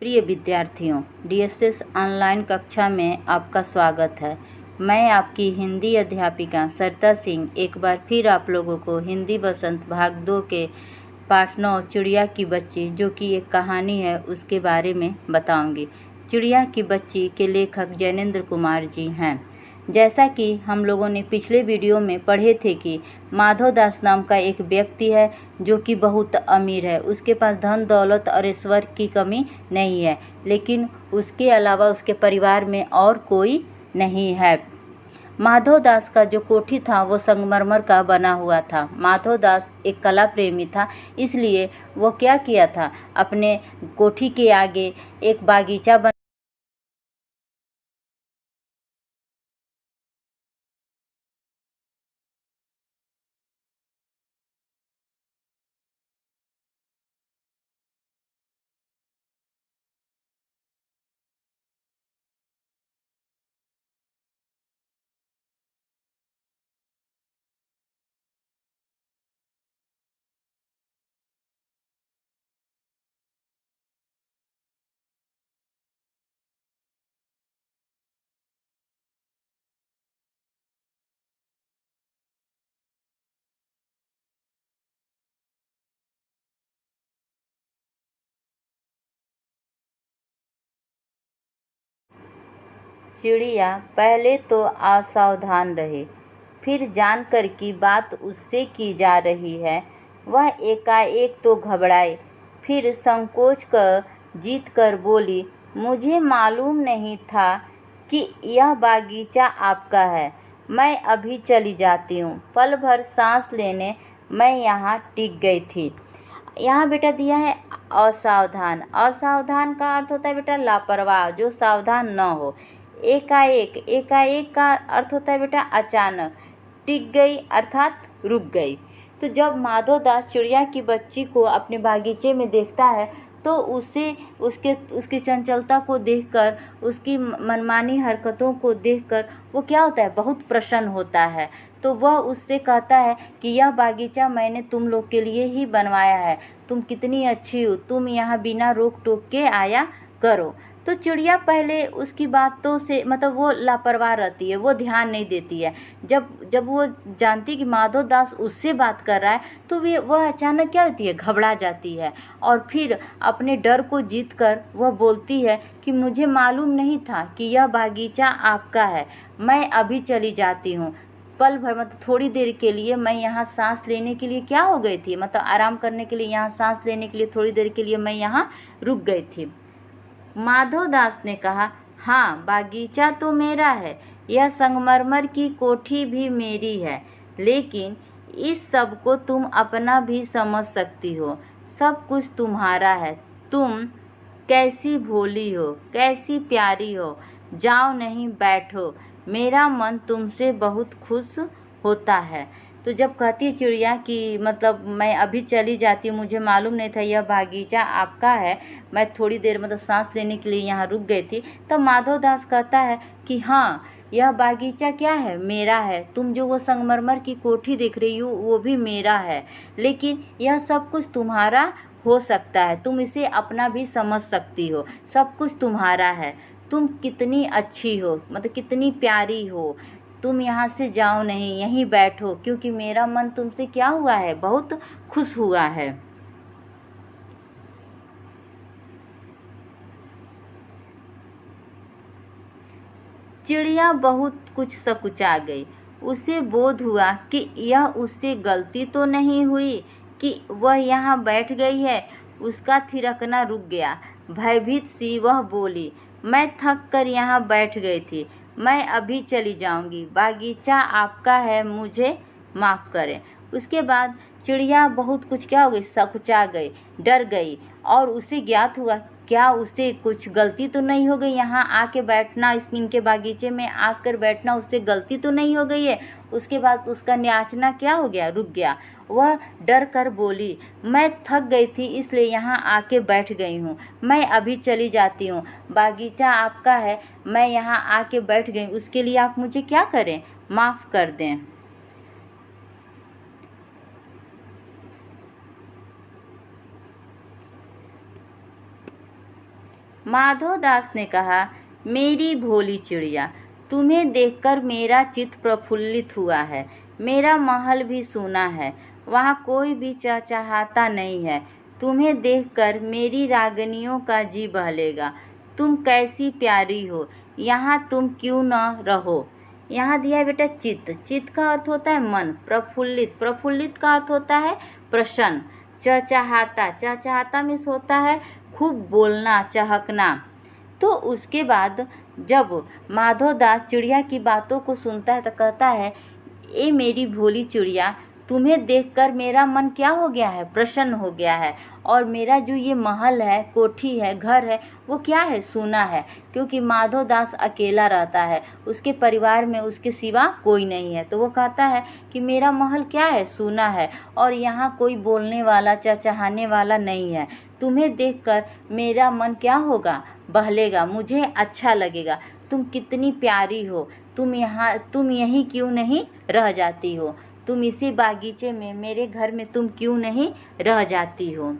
प्रिय विद्यार्थियों, DSS online कक्षा में आपका स्वागत है। मैं आपकी हिंदी अध्यापिका सरिता सिंह एक बार फिर आप लोगों को हिंदी बसंत भाग 2 के पाठ 9 चिड़िया की बच्ची, जो कि एक कहानी है, उसके बारे में बताऊंगी। चिड़िया की बच्ची के लेखक जैनेंद्र कुमार जी हैं। जैसा कि हम लोगों ने पिछले वीडियो में पढ़े थे कि माधव दास नाम का एक व्यक्ति है जो कि बहुत अमीर है। उसके पास धन दौलत और ऐश्वर्य की कमी नहीं है, लेकिन उसके अलावा उसके परिवार में और कोई नहीं है। माधव दास का जो कोठी था वो संगमरमर का बना हुआ था। माधव दास एक कला प्रेमी था, इसलिए वो क्या किया था, अपने कोठी के आगे एक बागीचा चिड़िया पहले तो असावधान रहे, फिर जानकर कि बात उससे की जा रही है वह एकाएक तो घबराए, फिर संकोच कर जीत कर बोली, मुझे मालूम नहीं था कि यह बागीचा आपका है। मैं अभी चली जाती हूँ। पल भर सांस लेने मैं यहाँ टिक गई थी। यहाँ बेटा दिया है असावधान। असावधान का अर्थ होता है बेटा लापरवाह, जो सावधान न हो। एकाएक, एकाएक का अर्थ होता है बेटा अचानक। टिक गई अर्थात रुक गई। तो जब माधव दास चिड़िया की बच्ची को अपने बागीचे में देखता है तो उसे उसकी चंचलता को देखकर, उसकी मनमानी हरकतों को देखकर वो क्या होता है, बहुत प्रसन्न होता है। तो वह उससे कहता है कि यह बागीचा मैंने तुम लोग के लिए ही बनवाया है। तुम कितनी अच्छी हो, तुम यहाँ बिना रोक टोक के आया करो। तो चिड़िया पहले उसकी बातों से मतलब वो लापरवाह रहती है, वो ध्यान नहीं देती है। जब वो जानती है कि माधव दास उससे बात कर रहा है तो वह अचानक क्या होती है, घबरा जाती है। और फिर अपने डर को जीतकर वह बोलती है कि मुझे मालूम नहीं था कि यह बागीचा आपका है। मैं अभी चली जाती हूँ। पल भर मतलब थोड़ी देर के लिए मैं यहाँ सांस लेने के लिए क्या हो गई थी, मतलब आराम करने के लिए, यहाँ सांस लेने के लिए थोड़ी देर के लिए मैं यहाँ रुक गई थी। माधव दास ने कहा, हाँ, बागीचा तो मेरा है, यह संगमरमर की कोठी भी मेरी है, लेकिन इस सब को तुम अपना भी समझ सकती हो। सब कुछ तुम्हारा है। तुम कैसी भोली हो, कैसी प्यारी हो। जाओ नहीं, बैठो, मेरा मन तुमसे बहुत खुश होता है। तो जब कहती है चिड़िया कि मतलब मैं अभी चली जाती हूँ, मुझे मालूम नहीं था यह बागीचा आपका है, मैं थोड़ी देर मतलब सांस लेने के लिए यहाँ रुक गई थी, तब माधव दास कहता है कि हाँ, यह बागीचा क्या है, मेरा है। तुम जो वो संगमरमर की कोठी देख रही हो वो भी मेरा है, लेकिन यह सब कुछ तुम्हारा हो सकता है, तुम इसे अपना भी समझ सकती हो। सब कुछ तुम्हारा है। तुम कितनी अच्छी हो, मतलब कितनी प्यारी हो। तुम यहाँ से जाओ नहीं, यहीं बैठो, क्योंकि मेरा मन तुमसे क्या हुआ है, बहुत खुश हुआ है। चिड़िया बहुत कुछ सकुचा गई। उसे बोध हुआ कि यह उससे गलती तो नहीं हुई कि वह यहाँ बैठ गई है। उसका थिरकना रुक गया। भयभीत सी वह बोली, मैं थक कर यहाँ बैठ गई थी, मैं अभी चली जाऊँगी। बागीचा आपका है, मुझे माफ़ करें। उसके बाद चिड़िया बहुत कुछ क्या हो गई, सकुचा गई, डर गई, और उसे ज्ञात हुआ क्या उसे कुछ गलती तो नहीं हो गई, यहाँ आके बैठना, इनके बागीचे में आकर बैठना उससे गलती तो नहीं हो गई है। उसके बाद उसका नाचना क्या हो गया, रुक गया। वह डर कर बोली, मैं थक गई थी इसलिए यहाँ आके बैठ गई हूँ, मैं अभी चली जाती हूँ। बागीचा आपका है, मैं यहाँ आके बैठ गई, उसके लिए आप मुझे क्या करें, माफ़ कर दें। माधवदास ने कहा, मेरी भोली चिड़िया, तुम्हें देखकर मेरा चित्त प्रफुल्लित हुआ है। मेरा महल भी सूना है, वहाँ कोई भी चहचहाता नहीं है। तुम्हें देखकर मेरी रागनियों का जी बहलेगा। तुम कैसी प्यारी हो, यहाँ तुम क्यों न रहो। यहाँ दिया है बेटा चित्त। चित्त का अर्थ होता है मन। प्रफुल्लित, प्रफुल्लित का अर्थ होता है प्रसन्न। चहचहाता, चहचहाता मीन्स होता है खूब बोलना, चहकना। तो उसके बाद जब माधवदास चिड़िया की बातों को सुनता है तो कहता है, ए मेरी भोली चिड़िया, तुम्हें देखकर मेरा मन क्या हो गया है, प्रसन्न हो गया है। और मेरा जो ये महल है, कोठी है, घर है, वो क्या है, सूना है। क्योंकि माधवदास अकेला रहता है, उसके परिवार में उसके सिवा कोई नहीं है। तो वो कहता है कि मेरा महल क्या है, सूना है, और यहाँ कोई बोलने वाला, चहचहाने वाला नहीं है। तुम्हें देखकर मेरा मन क्या होगा, बहलेगा, मुझे अच्छा लगेगा। तुम कितनी प्यारी हो, तुम यहीं क्यों नहीं रह जाती हो। तुम इसी बागीचे में, मेरे घर में तुम क्यों नहीं रह जाती हो।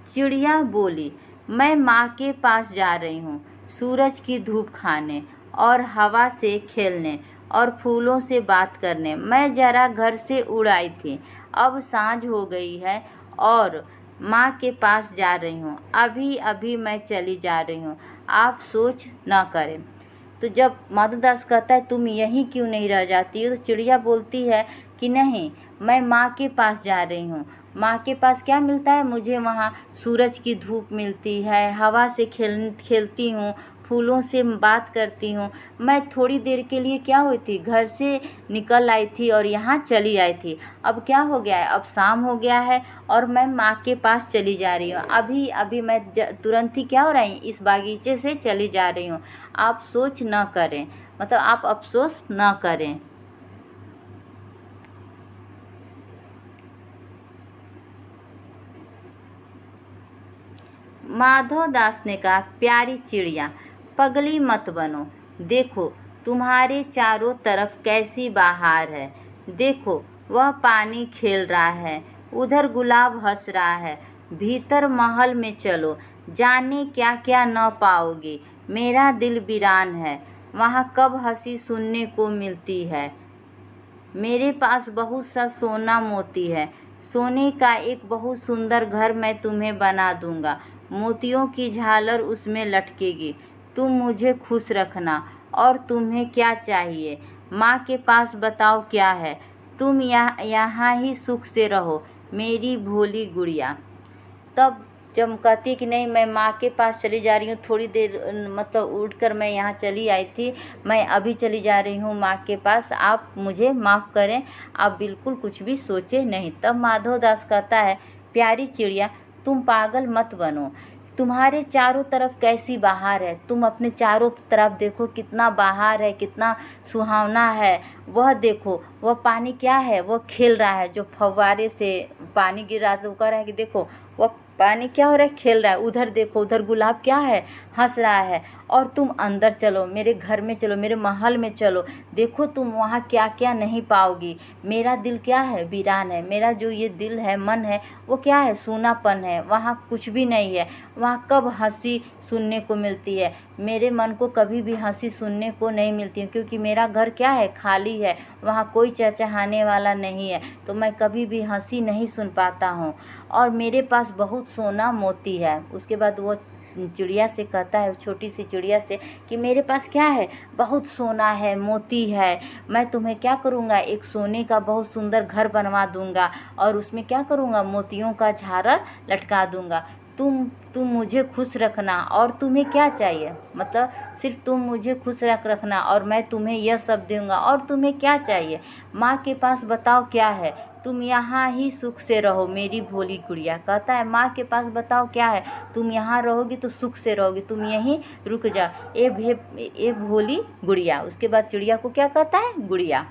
चिड़िया बोली, मैं माँ के पास जा रही हूँ, सूरज की धूप खाने और हवा से खेलने और फूलों से बात करने। मैं ज़रा घर से उड़ आई थी, अब सांझ हो गई है और माँ के पास जा रही हूँ। अभी अभी मैं चली जा रही हूँ, आप सोच न करें। तो जब माधवदास कहता है तुम यहीं क्यों नहीं रह जाती हो, तो चिड़िया बोलती है कि नहीं, मैं माँ के पास जा रही हूँ। माँ के पास क्या मिलता है, मुझे वहाँ सूरज की धूप मिलती है, हवा से खेलती हूँ, फूलों से बात करती हूँ। मैं थोड़ी देर के लिए क्या हुई थी, घर से निकल आई थी और यहाँ चली आई थी। अब क्या हो गया है, अब शाम हो गया है और मैं माँ के पास चली जा रही हूँ। अभी अभी मैं तुरंत ही क्या हो रही, इस बागीचे से चली जा रही हूँ। आप सोच न करें, मतलब आप अफसोस न करें। माधवदास ने कहा, प्यारी चिड़िया, पगली मत बनो। देखो तुम्हारे चारों तरफ कैसी बहार है। देखो वह पानी खेल रहा है, उधर गुलाब हंस रहा है। भीतर महल में चलो, जाने क्या क्या न पाओगे। मेरा दिल वीरान है, वहाँ कब हंसी सुनने को मिलती है। मेरे पास बहुत सा सोना मोती है, सोने का एक बहुत सुंदर घर मैं तुम्हें बना दूंगा। मोतियों की झालर उसमें लटकेगी। तुम मुझे खुश रखना। और तुम्हें क्या चाहिए, माँ के पास बताओ क्या है। तुम यहाँ ही सुख से रहो, मेरी भोली गुड़िया। तब जब कहती है कि नहीं, मैं माँ के पास चली जा रही हूँ, थोड़ी देर मतलब उठकर मैं यहाँ चली आई थी, मैं अभी चली जा रही हूँ माँ के पास, आप मुझे माफ़ करें, आप बिल्कुल कुछ भी सोचे नहीं। तब माधवदास कहता है, प्यारी चिड़िया, तुम पागल मत बनो। तुम्हारे चारों तरफ कैसी बहार है, तुम अपने चारों तरफ देखो, कितना बहार है, कितना सुहावना है। वह देखो, वह पानी क्या है, वह खेल रहा है, जो फव्वारे से पानी गिर रहा है। तो कह रहा है कि देखो वह पानी क्या हो रहा है, खेल रहा है। उधर देखो, उधर गुलाब क्या है, हंस रहा है। और तुम अंदर चलो, मेरे घर में चलो, मेरे महल में चलो, देखो तुम वहाँ क्या क्या नहीं पाओगी। मेरा दिल क्या है, वीरान है। मेरा जो ये दिल है, मन है, वो क्या है, सूनापन है, वहाँ कुछ भी नहीं है। वहाँ कब हंसी सुनने को मिलती है, मेरे मन को कभी भी हंसी सुनने को नहीं मिलती है, क्योंकि मेरा घर क्या है, खाली है, वहाँ कोई चहचहाने वाला नहीं है, तो मैं कभी भी हंसी नहीं सुन पाता हूँ। और मेरे पास बहुत सोना मोती है। उसके बाद वो चिड़िया से कहता है, छोटी सी चिड़िया से, कि मेरे पास क्या है, बहुत सोना है, मोती है। मैं तुम्हें क्या करूँगा, एक सोने का बहुत सुंदर घर बनवा दूँगा और उसमें क्या करूँगा, मोतियों का झालर लटका दूँगा। तुम मुझे खुश रखना। और तुम्हें क्या चाहिए, मतलब सिर्फ तुम मुझे खुश रखना और मैं तुम्हें यह सब दूँगा। और तुम्हें क्या चाहिए, माँ के पास बताओ क्या है। तुम यहाँ ही सुख से रहो, मेरी भोली गुड़िया। कहता है, माँ के पास बताओ क्या है, तुम यहाँ रहोगी तो सुख से रहोगी, तुम यहीं रुक जाओ, ए भोली गुड़िया। उसके बाद चिड़िया को क्या कहता है, गुड़िया।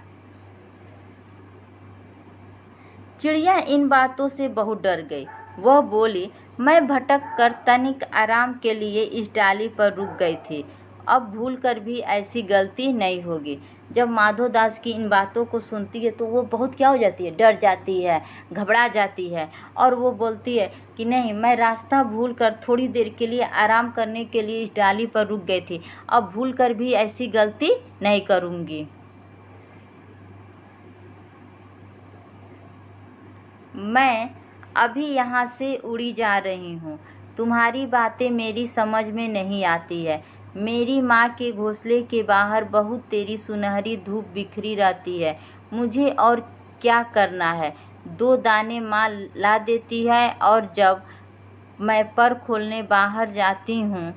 चिड़िया इन बातों से बहुत डर गई। वह बोली, मैं भटक कर तनिक आराम के लिए इस डाली पर रुक गई थी, अब भूल कर भी ऐसी गलती नहीं होगी। जब माधो दास की इन बातों को सुनती है तो वो बहुत क्या हो जाती है, डर जाती है, घबरा जाती है और वो बोलती है कि नहीं, मैं रास्ता भूल कर थोड़ी देर के लिए आराम करने के लिए इस डाली पर रुक गई थी, अब भूल कर भी ऐसी गलती नहीं करूँगी। मैं अभी यहाँ से उड़ी जा रही हूँ। तुम्हारी बातें मेरी समझ में नहीं आती है। मेरी माँ के घोंसले के बाहर बहुत तेरी सुनहरी धूप बिखरी रहती है। मुझे और क्या करना है? 2 दाने माँ ला देती है और जब मैं पर खोलने बाहर जाती हूँ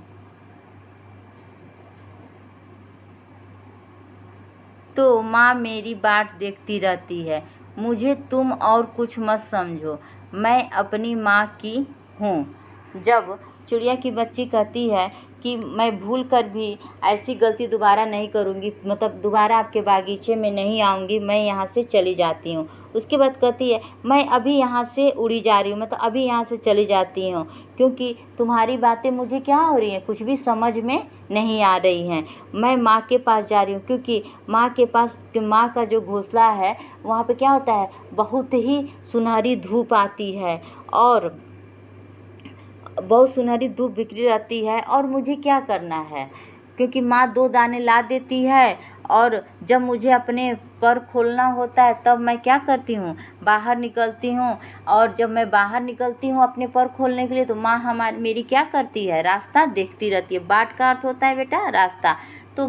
तो माँ मेरी बाट देखती रहती है। मुझे तुम और कुछ मत समझो, मैं अपनी माँ की हूँ। जब चिड़िया की बच्ची कहती है कि मैं भूल कर भी ऐसी गलती दोबारा नहीं करूँगी, मतलब दोबारा आपके बागीचे में नहीं आऊँगी, मैं यहाँ से चली जाती हूँ। उसके बाद कहती है मैं अभी यहाँ से उड़ी जा रही हूँ, मतलब अभी यहाँ से चली जाती हूँ, क्योंकि तुम्हारी बातें मुझे क्या हो रही हैं, कुछ भी समझ में नहीं आ रही हैं। मैं माँ के पास जा रही हूँ, क्योंकि माँ के पास माँ का जो घोंसला है वहाँ पे क्या होता है, बहुत ही सुनहरी धूप आती है और बहुत सुनहरी धूप बिखरी रहती है और मुझे क्या करना है, क्योंकि माँ 2 दाने ला देती है और जब मुझे अपने पर खोलना होता है तब मैं क्या करती हूँ, बाहर निकलती हूँ। और जब मैं बाहर निकलती हूँ अपने पर खोलने के लिए तो माँ मेरी क्या करती है, रास्ता देखती रहती है। बाट का अर्थ होता है बेटा रास्ता, तो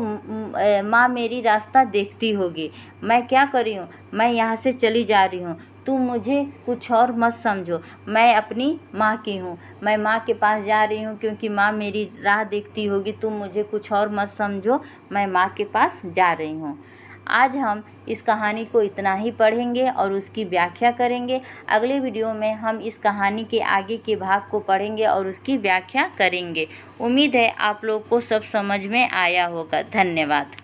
माँ मेरी रास्ता देखती होगी। मैं क्या कर रही हूँ, मैं यहाँ से चली जा रही हूँ, तुम मुझे कुछ और मत समझो, मैं अपनी माँ की हूँ, मैं माँ के पास जा रही हूँ क्योंकि माँ मेरी राह देखती होगी, तुम मुझे कुछ और मत समझो, मैं माँ के पास जा रही हूँ। आज हम इस कहानी को इतना ही पढ़ेंगे और उसकी व्याख्या करेंगे। अगले वीडियो में हम इस कहानी के आगे के भाग को पढ़ेंगे और उसकी व्याख्या करेंगे। उम्मीद है आप लोग को सब समझ में आया होगा। धन्यवाद।